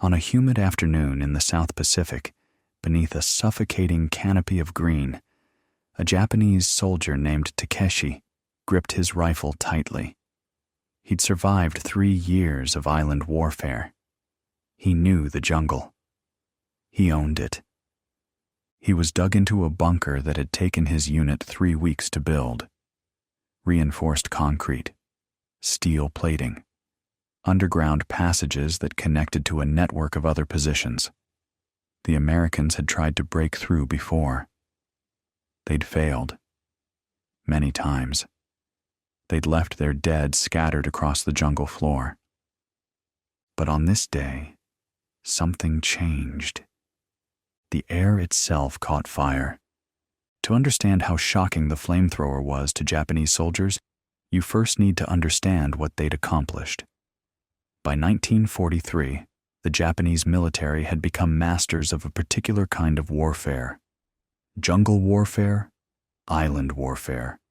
On a humid afternoon in the South Pacific, beneath a suffocating canopy of green, a Japanese soldier named Takeshi gripped his rifle tightly. He'd survived 3 years of island warfare. He knew the jungle. He owned it. He was dug into a bunker that had taken his unit 3 weeks to build. Reinforced concrete, steel plating, underground passages that connected to a network of other positions. The Americans had tried to break through before. They'd failed. Many times. They'd left their dead scattered across the jungle floor. But on this day, something changed. The air itself caught fire. To understand how shocking the flamethrower was to Japanese soldiers, you first need to understand what they'd accomplished. By 1943, the Japanese military had become masters of a particular kind of warfare. Jungle warfare, island warfare.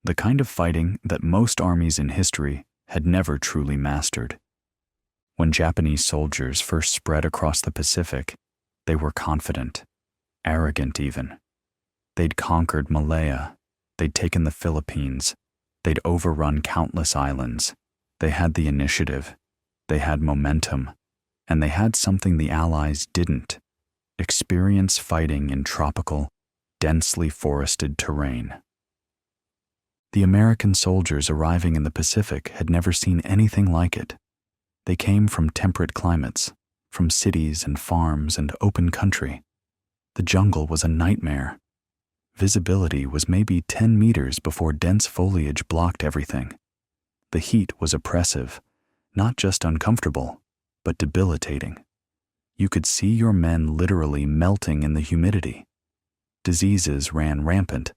The kind of fighting that most armies in history had never truly mastered. When Japanese soldiers first spread across the Pacific, they were confident, arrogant even. They'd conquered Malaya, they'd taken the Philippines, they'd overrun countless islands. They had the initiative, they had momentum, and they had something the Allies didn't: experience fighting in tropical, densely forested terrain. The American soldiers arriving in the Pacific had never seen anything like it. They came from temperate climates, from cities and farms and open country. The jungle was a nightmare. Visibility was maybe 10 meters before dense foliage blocked everything. The heat was oppressive, not just uncomfortable, but debilitating. You could see your men literally melting in the humidity. Diseases ran rampant: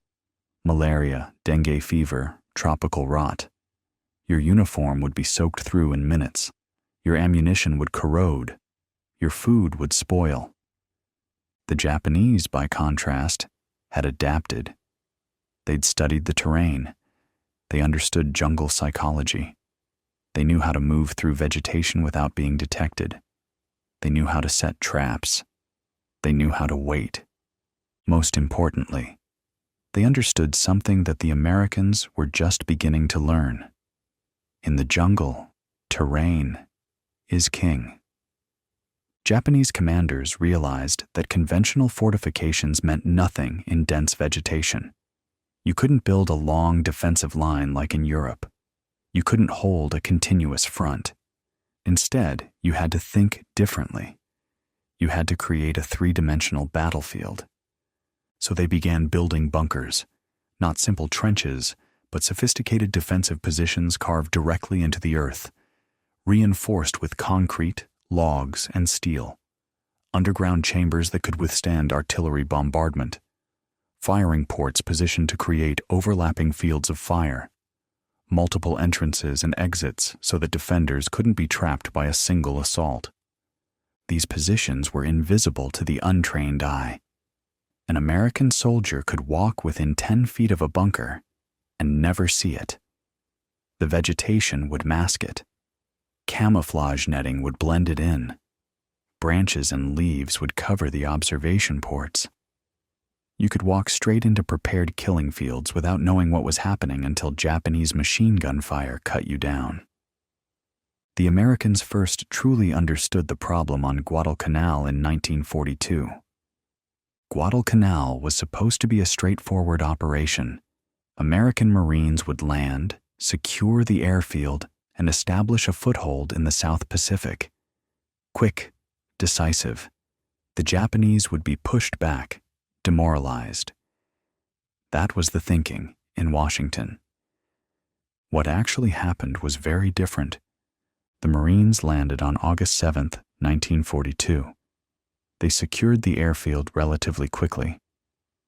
malaria, dengue fever, tropical rot. Your uniform would be soaked through in minutes. Your ammunition would corrode. Your food would spoil. The Japanese, by contrast, had adapted. They'd studied the terrain. They understood jungle psychology. They knew how to move through vegetation without being detected. They knew how to set traps. They knew how to wait. Most importantly, they understood something that the Americans were just beginning to learn. In the jungle, terrain is king. Japanese commanders realized that conventional fortifications meant nothing in dense vegetation. You couldn't build a long defensive line like in Europe. You couldn't hold a continuous front. Instead, you had to think differently. You had to create a 3-dimensional battlefield. So they began building bunkers, not simple trenches, but sophisticated defensive positions carved directly into the earth, reinforced with concrete, logs, and steel, underground chambers that could withstand artillery bombardment, firing ports positioned to create overlapping fields of fire, multiple entrances and exits so that defenders couldn't be trapped by a single assault. These positions were invisible to the untrained eye. An American soldier could walk within 10 feet of a bunker and never see it. The vegetation would mask it. Camouflage netting would blend it in. Branches and leaves would cover the observation ports. You could walk straight into prepared killing fields without knowing what was happening until Japanese machine gun fire cut you down. The Americans first truly understood the problem on Guadalcanal in 1942. Guadalcanal was supposed to be a straightforward operation. American Marines would land, secure the airfield, and establish a foothold in the South Pacific. Quick, decisive. The Japanese would be pushed back, demoralized. That was the thinking in Washington. What actually happened was very different. The Marines landed on August 7th, 1942. They secured the airfield relatively quickly,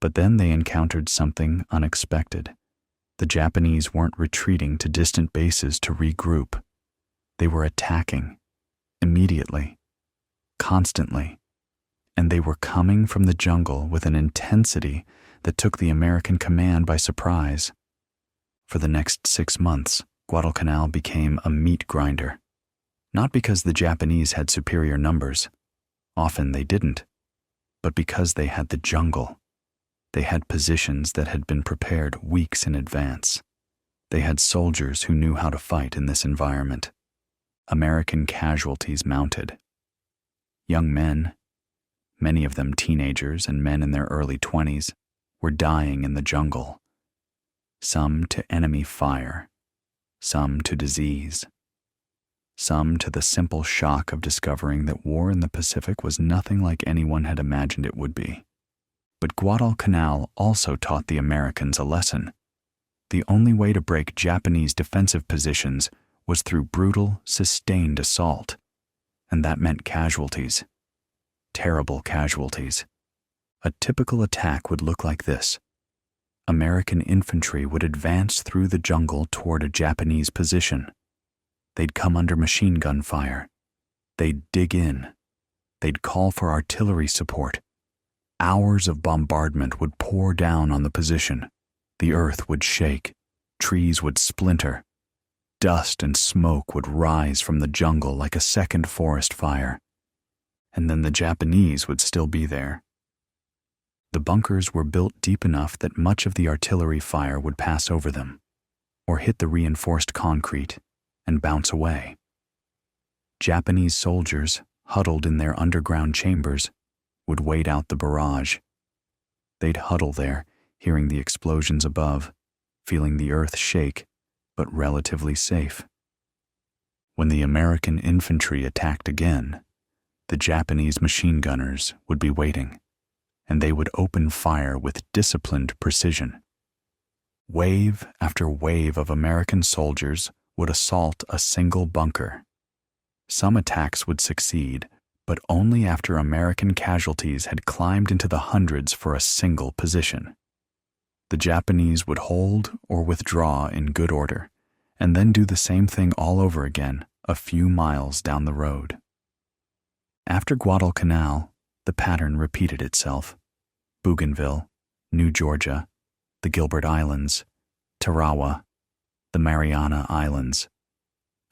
but then they encountered something unexpected. The Japanese weren't retreating to distant bases to regroup. They were attacking, immediately, constantly, and they were coming from the jungle with an intensity that took the American command by surprise. For the next 6 months, Guadalcanal became a meat grinder. Not because the Japanese had superior numbers. Often they didn't. But because they had the jungle. They had positions that had been prepared weeks in advance. They had soldiers who knew how to fight in this environment. American casualties mounted. Young men, many of them teenagers and men in their early 20s, were dying in the jungle. Some to enemy fire, some to disease, some to the simple shock of discovering that war in the Pacific was nothing like anyone had imagined it would be. But Guadalcanal also taught the Americans a lesson. The only way to break Japanese defensive positions was through brutal, sustained assault, and that meant casualties. Terrible casualties. A typical attack would look like this. American infantry would advance through the jungle toward a Japanese position. They'd come under machine gun fire. They'd dig in. They'd call for artillery support. Hours of bombardment would pour down on the position. The earth would shake. Trees would splinter. Dust and smoke would rise from the jungle like a second forest fire. And then the Japanese would still be there. The bunkers were built deep enough that much of the artillery fire would pass over them, or hit the reinforced concrete and bounce away. Japanese soldiers, huddled in their underground chambers, would wait out the barrage. They'd huddle there, hearing the explosions above, feeling the earth shake, but relatively safe. When the American infantry attacked again, the Japanese machine gunners would be waiting, and they would open fire with disciplined precision. Wave after wave of American soldiers would assault a single bunker. Some attacks would succeed, but only after American casualties had climbed into the hundreds for a single position. The Japanese would hold or withdraw in good order, and then do the same thing all over again a few miles down the road. After Guadalcanal, the pattern repeated itself. Bougainville, New Georgia, the Gilbert Islands, Tarawa, the Mariana Islands.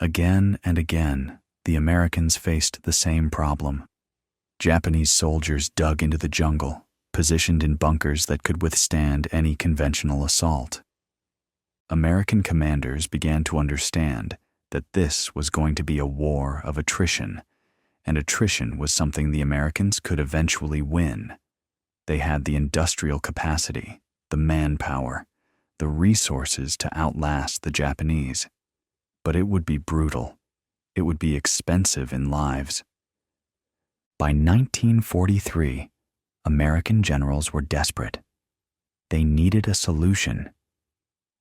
Again and again, the Americans faced the same problem. Japanese soldiers dug into the jungle, positioned in bunkers that could withstand any conventional assault. American commanders began to understand that this was going to be a war of attrition, and attrition was something the Americans could eventually win. They had the industrial capacity, the manpower, the resources to outlast the Japanese. But it would be brutal. It would be expensive in lives. By 1943, American generals were desperate. They needed a solution.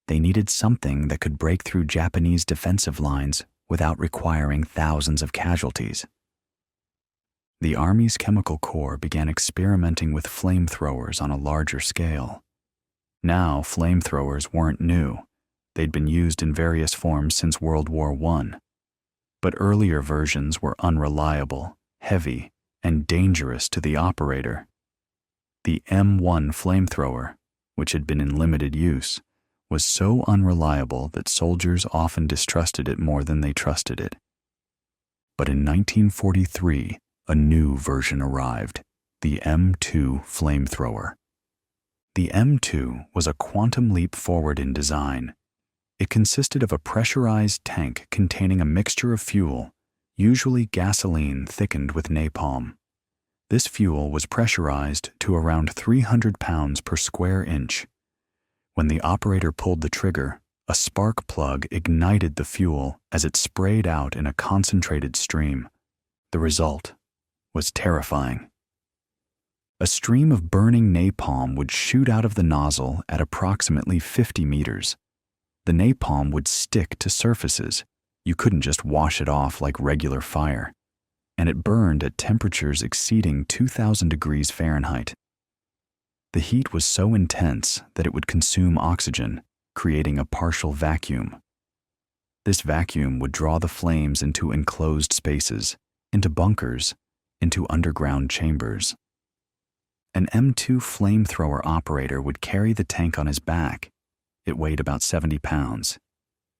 They needed something that could break through Japanese defensive lines without requiring thousands of casualties. The Army's Chemical Corps began experimenting with flamethrowers on a larger scale. Now, flamethrowers weren't new. They'd been used in various forms since World War I. But earlier versions were unreliable, heavy, and dangerous to the operator. The M1 flamethrower, which had been in limited use, was so unreliable that soldiers often distrusted it more than they trusted it. But in 1943, a new version arrived, the M2 flamethrower. The M2 was a quantum leap forward in design. It consisted of a pressurized tank containing a mixture of fuel, usually gasoline thickened with napalm. This fuel was pressurized to around 300 pounds per square inch. When the operator pulled the trigger, a spark plug ignited the fuel as it sprayed out in a concentrated stream. The result was terrifying. A stream of burning napalm would shoot out of the nozzle at approximately 50 meters. The napalm would stick to surfaces. You couldn't just wash it off like regular fire. And it burned at temperatures exceeding 2,000 degrees Fahrenheit. The heat was so intense that it would consume oxygen, creating a partial vacuum. This vacuum would draw the flames into enclosed spaces, into bunkers, into underground chambers. An M2 flamethrower operator would carry the tank on his back. It weighed about 70 pounds.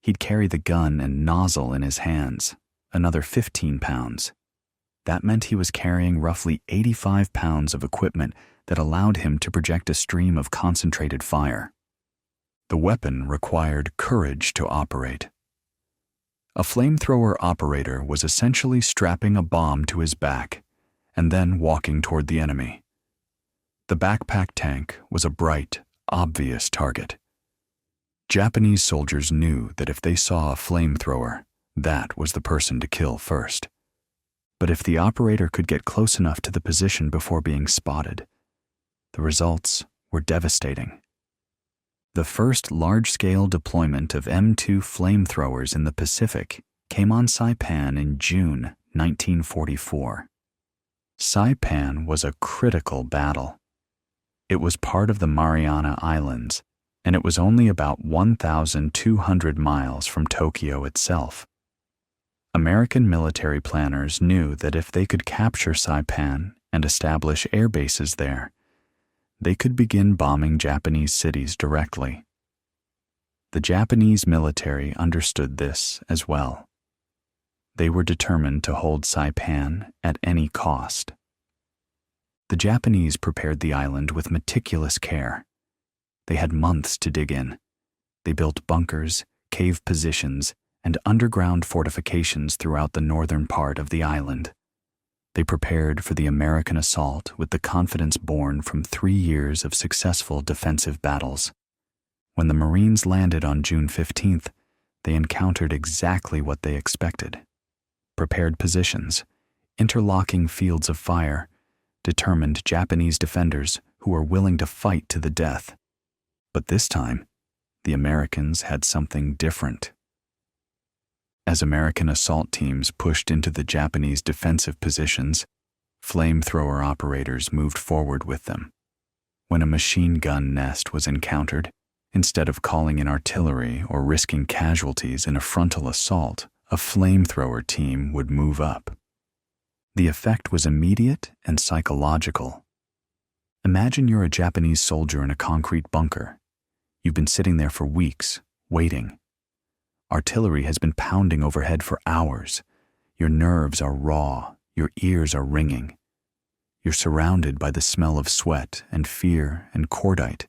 He'd carry the gun and nozzle in his hands, another 15 pounds. That meant he was carrying roughly 85 pounds of equipment that allowed him to project a stream of concentrated fire. The weapon required courage to operate. A flamethrower operator was essentially strapping a bomb to his back and then walking toward the enemy. The backpack tank was a bright, obvious target. Japanese soldiers knew that if they saw a flamethrower, that was the person to kill first. But if the operator could get close enough to the position before being spotted, the results were devastating. The first large-scale deployment of M2 flamethrowers in the Pacific came on Saipan in June 1944. Saipan was a critical battle. It was part of the Mariana Islands, and it was only about 1,200 miles from Tokyo itself. American military planners knew that if they could capture Saipan and establish air bases there, they could begin bombing Japanese cities directly. The Japanese military understood this as well. They were determined to hold Saipan at any cost. The Japanese prepared the island with meticulous care. They had months to dig in. They built bunkers, cave positions, and underground fortifications throughout the northern part of the island. They prepared for the American assault with the confidence born from 3 years of successful defensive battles. When the Marines landed on June 15th, they encountered exactly what they expected. Prepared positions, interlocking fields of fire, determined Japanese defenders who were willing to fight to the death. But this time, the Americans had something different. As American assault teams pushed into the Japanese defensive positions, flamethrower operators moved forward with them. When a machine gun nest was encountered, instead of calling in artillery or risking casualties in a frontal assault, a flamethrower team would move up. The effect was immediate and psychological. Imagine you're a Japanese soldier in a concrete bunker. You've been sitting there for weeks, waiting. Artillery has been pounding overhead for hours. Your nerves are raw, your ears are ringing. You're surrounded by the smell of sweat and fear and cordite.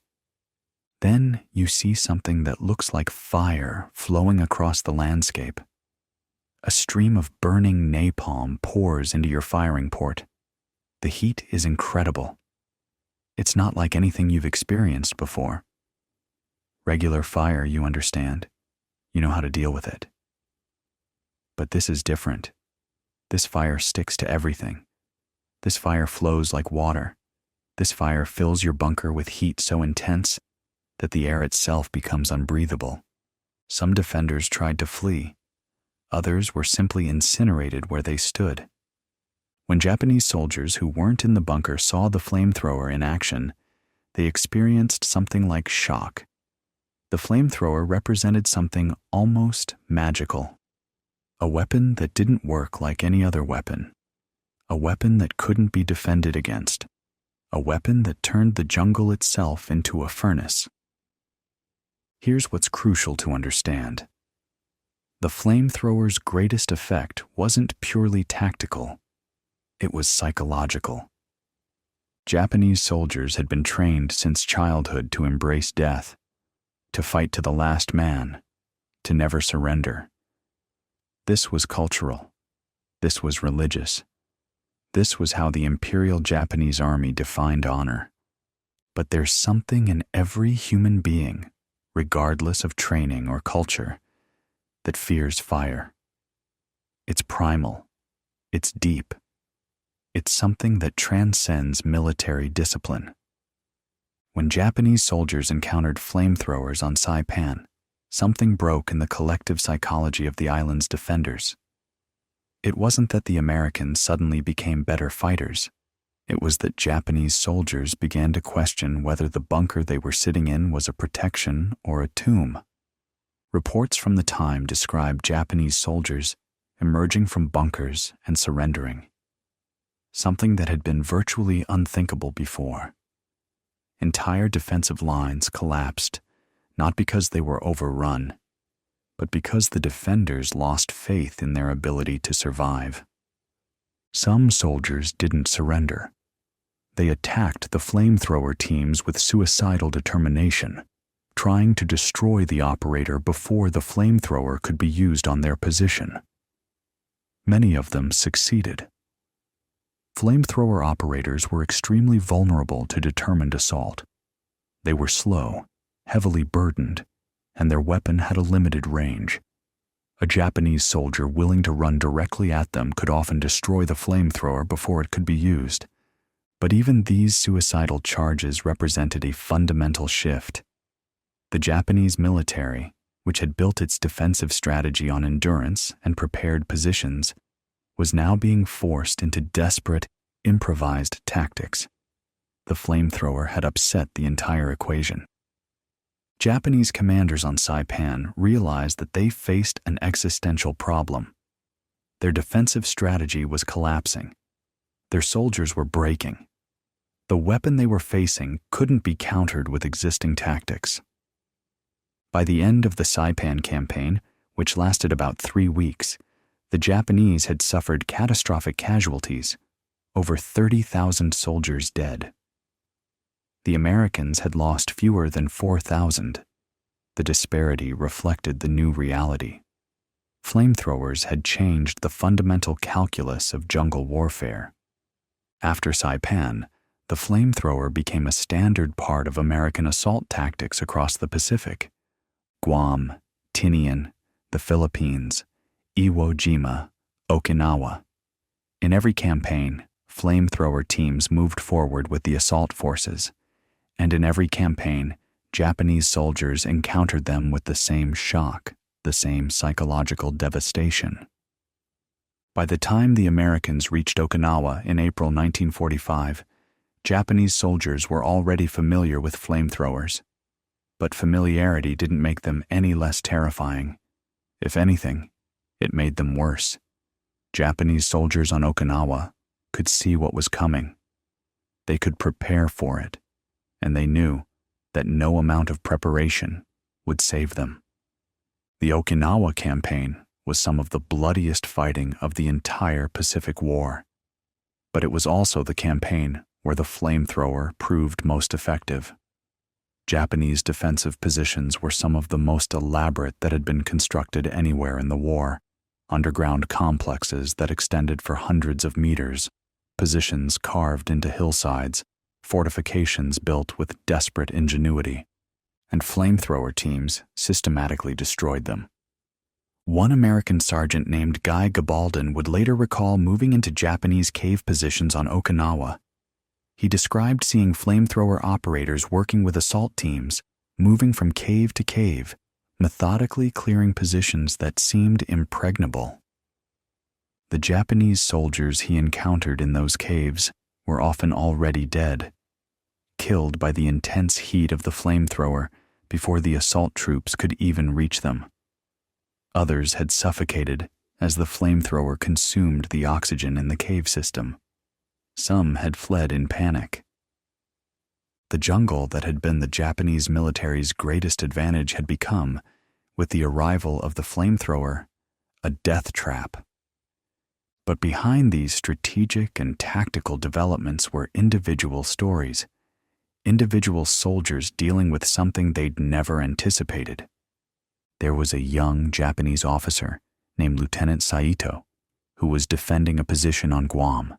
Then you see something that looks like fire flowing across the landscape. A stream of burning napalm pours into your firing port. The heat is incredible. It's not like anything you've experienced before. Regular fire, you understand. You know how to deal with it. But this is different. This fire sticks to everything. This fire flows like water. This fire fills your bunker with heat so intense that the air itself becomes unbreathable. Some defenders tried to flee. Others were simply incinerated where they stood. When Japanese soldiers who weren't in the bunker saw the flamethrower in action, they experienced something like shock. The flamethrower represented something almost magical. A weapon that didn't work like any other weapon. A weapon that couldn't be defended against. A weapon that turned the jungle itself into a furnace. Here's what's crucial to understand. The flamethrower's greatest effect wasn't purely tactical. It was psychological. Japanese soldiers had been trained since childhood to embrace death, to fight to the last man, to never surrender. This was cultural. This was religious. This was how the Imperial Japanese Army defined honor. But there's something in every human being, regardless of training or culture, that fears fire. It's primal. It's deep. It's something that transcends military discipline. When Japanese soldiers encountered flamethrowers on Saipan, something broke in the collective psychology of the island's defenders. It wasn't that the Americans suddenly became better fighters. It was that Japanese soldiers began to question whether the bunker they were sitting in was a protection or a tomb. Reports from the time described Japanese soldiers emerging from bunkers and surrendering, something that had been virtually unthinkable before. Entire defensive lines collapsed, not because they were overrun, but because the defenders lost faith in their ability to survive. Some soldiers didn't surrender. They attacked the flamethrower teams with suicidal determination, trying to destroy the operator before the flamethrower could be used on their position. Many of them succeeded. Flamethrower operators were extremely vulnerable to determined assault. They were slow, heavily burdened, and their weapon had a limited range. A Japanese soldier willing to run directly at them could often destroy the flamethrower before it could be used. But even these suicidal charges represented a fundamental shift. The Japanese military, which had built its defensive strategy on endurance and prepared positions, was now being forced into desperate, improvised tactics. The flamethrower had upset the entire equation. Japanese commanders on Saipan realized that they faced an existential problem. Their defensive strategy was collapsing. Their soldiers were breaking. The weapon they were facing couldn't be countered with existing tactics. By the end of the Saipan campaign, which lasted about 3 weeks, the Japanese had suffered catastrophic casualties, over 30,000 soldiers dead. The Americans had lost fewer than 4,000. The disparity reflected the new reality. Flamethrowers had changed the fundamental calculus of jungle warfare. After Saipan, the flamethrower became a standard part of American assault tactics across the Pacific. Guam, Tinian, the Philippines, Iwo Jima, Okinawa. In every campaign, flamethrower teams moved forward with the assault forces, and in every campaign, Japanese soldiers encountered them with the same shock, the same psychological devastation. By the time the Americans reached Okinawa in April 1945, Japanese soldiers were already familiar with flamethrowers. But familiarity didn't make them any less terrifying. If anything, it made them worse. Japanese soldiers on Okinawa could see what was coming. They could prepare for it, and they knew that no amount of preparation would save them. The Okinawa campaign was some of the bloodiest fighting of the entire Pacific War. But it was also the campaign where the flamethrower proved most effective. Japanese defensive positions were some of the most elaborate that had been constructed anywhere in the war. Underground complexes that extended for hundreds of meters, positions carved into hillsides, fortifications built with desperate ingenuity, and flamethrower teams systematically destroyed them. One American sergeant named Guy Gabaldon would later recall moving into Japanese cave positions on Okinawa. He described seeing flamethrower operators working with assault teams, moving from cave to cave, methodically clearing positions that seemed impregnable. The Japanese soldiers he encountered in those caves were often already dead, killed by the intense heat of the flamethrower before the assault troops could even reach them. Others had suffocated as the flamethrower consumed the oxygen in the cave system. Some had fled in panic. The jungle that had been the Japanese military's greatest advantage had become, with the arrival of the flamethrower, a death trap. But behind these strategic and tactical developments were individual stories, individual soldiers dealing with something they'd never anticipated. There was a young Japanese officer named Lieutenant Saito who was defending a position on Guam.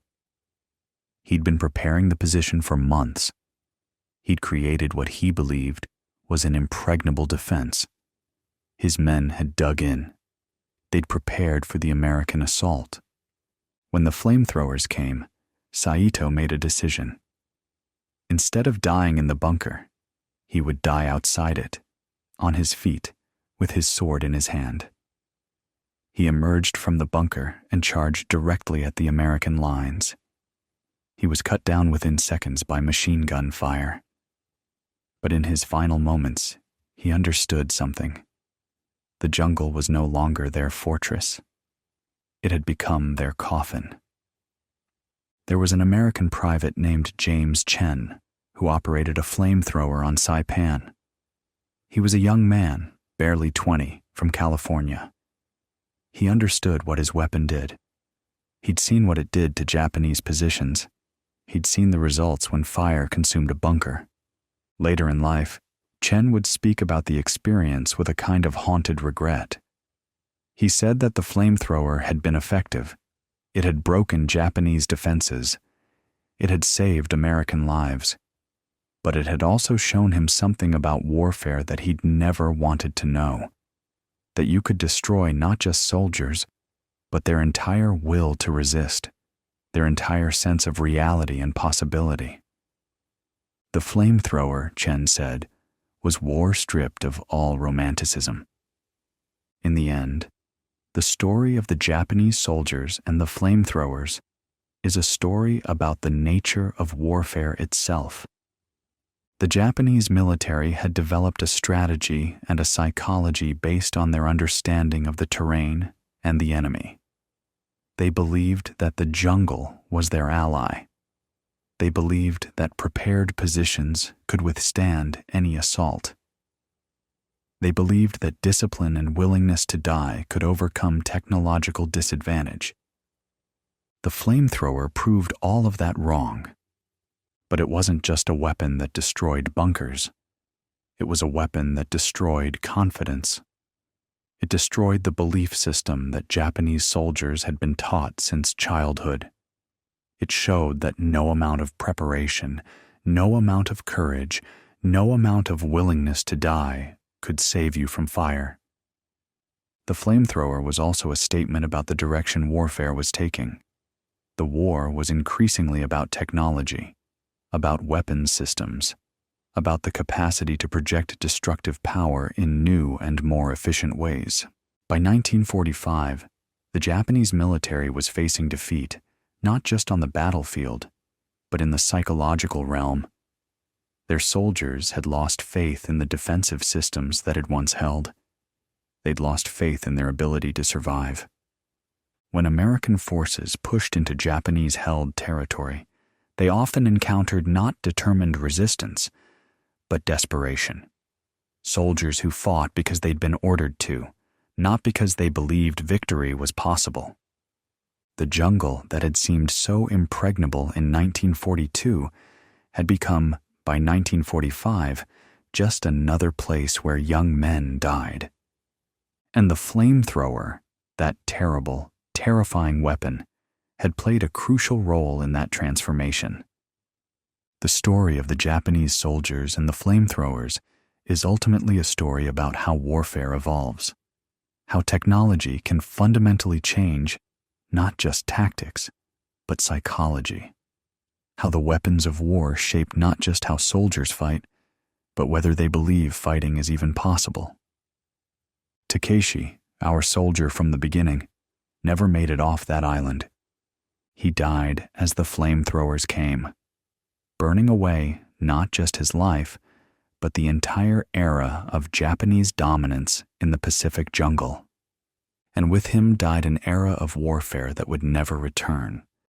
He'd been preparing the position for months. He'd created what he believed was an impregnable defense. His men had dug in. They'd prepared for the American assault. When the flamethrowers came, Saito made a decision. Instead of dying in the bunker, he would die outside it, on his feet, with his sword in his hand. He emerged from the bunker and charged directly at the American lines. He was cut down within seconds by machine gun fire. But in his final moments, he understood something. The jungle was no longer their fortress. It had become their coffin. There was an American private named James Chen who operated a flamethrower on Saipan. He was a young man, barely 20, from California. He understood what his weapon did. He'd seen what it did to Japanese positions. He'd seen the results when fire consumed a bunker. Later in life, Chen would speak about the experience with a kind of haunted regret. He said that the flamethrower had been effective. It had broken Japanese defenses. It had saved American lives. But it had also shown him something about warfare that he'd never wanted to know. That you could destroy not just soldiers, but their entire will to resist, their entire sense of reality and possibility. The flamethrower, Chen said, was war stripped of all romanticism. In the end, the story of the Japanese soldiers and the flamethrowers is a story about the nature of warfare itself. The Japanese military had developed a strategy and a psychology based on their understanding of the terrain and the enemy. They believed that the jungle was their ally. They believed that prepared positions could withstand any assault. They believed that discipline and willingness to die could overcome technological disadvantage. The flamethrower proved all of that wrong. But it wasn't just a weapon that destroyed bunkers. It was a weapon that destroyed confidence. It destroyed the belief system that Japanese soldiers had been taught since childhood. It showed that no amount of preparation, no amount of courage, no amount of willingness to die could save you from fire. The flamethrower was also a statement about the direction warfare was taking. The war was increasingly about technology, about weapons systems, about the capacity to project destructive power in new and more efficient ways. By 1945, the Japanese military was facing defeat, not just on the battlefield, but in the psychological realm. Their soldiers had lost faith in the defensive systems that had once held. They'd lost faith in their ability to survive. When American forces pushed into Japanese-held territory, they often encountered not determined resistance, but desperation. Soldiers who fought because they'd been ordered to, not because they believed victory was possible. The jungle that had seemed so impregnable in 1942 had become, by 1945, just another place where young men died. And the flamethrower, that terrible, terrifying weapon, had played a crucial role in that transformation. The story of the Japanese soldiers and the flamethrowers is ultimately a story about how warfare evolves, how technology can fundamentally change not just tactics, but psychology, how the weapons of war shape not just how soldiers fight, but whether they believe fighting is even possible. Takeshi, our soldier from the beginning, never made it off that island. He died as the flamethrowers came, burning away not just his life, but the entire era of Japanese dominance in the Pacific jungle. And with him died an era of warfare that would never return.